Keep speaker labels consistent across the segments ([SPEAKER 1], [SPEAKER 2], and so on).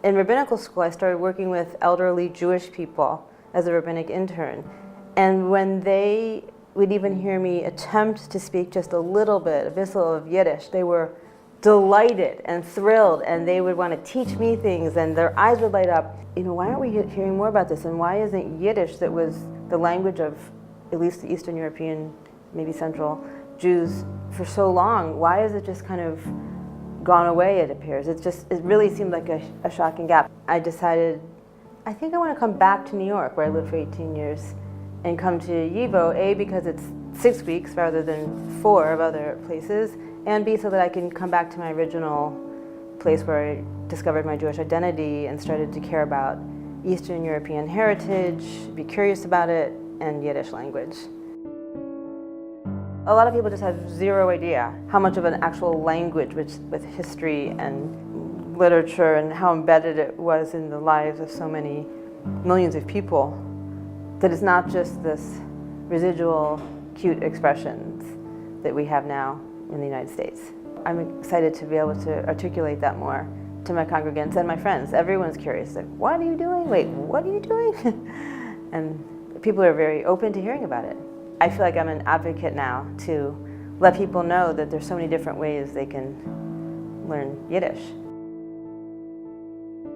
[SPEAKER 1] In rabbinical school, I started working with elderly Jewish people as a rabbinic intern. And when they would even hear me attempt to speak just a little bit, a whistle of Yiddish, they were delighted and thrilled, and they would want to teach me things, and their eyes would light up. You know, why aren't we hearing more about this? And why isn't Yiddish, that was the language of at least the Eastern European, maybe Central Jews for so long, why is it just kind of gone away, it appears? It really seemed like a shocking gap. I decided, I think I want to come back to New York, where I lived for 18 years, and come to YIVO, A, because it's 6 weeks rather than 4 of other places, and B, so that I can come back to my original place where I discovered my Jewish identity and started to care about Eastern European heritage, be curious about it, and Yiddish language. A lot of people just have zero idea how much of an actual language with history and literature and how embedded it was in the lives of so many millions of people, that it's not just this residual cute expressions that we have now in the United States. I'm excited to be able to articulate that more to my congregants and my friends. Everyone's curious, like, what are you doing? Wait, what are you doing? And people are very open to hearing about it. I feel like I'm an advocate now to let people know that there's so many different ways they can learn Yiddish.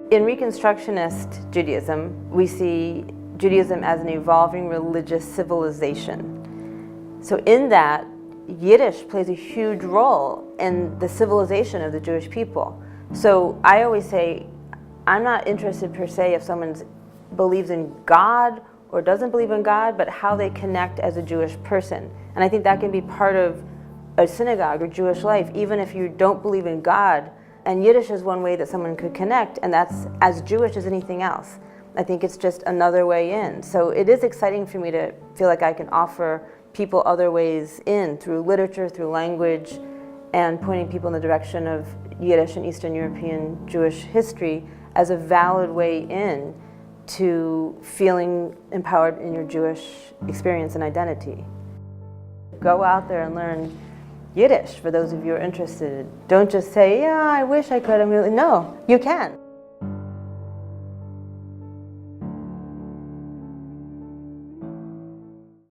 [SPEAKER 1] In Reconstructionist Judaism, we see Judaism as an evolving religious civilization. So in that, Yiddish plays a huge role in the civilization of the Jewish people. So I always say, I'm not interested per se if someone believes in God or doesn't believe in God, but how they connect as a Jewish person. And I think that can be part of a synagogue or Jewish life, even if you don't believe in God. And Yiddish is one way that someone could connect, and that's as Jewish as anything else. I think it's just another way in. So it is exciting for me to feel like I can offer people other ways in, through literature, through language, and pointing people in the direction of Yiddish and Eastern European Jewish history as a valid way in to feeling empowered in your Jewish experience and identity. Go out there and learn Yiddish for those of you who are interested. Don't just say, yeah, I wish I could. No, you can.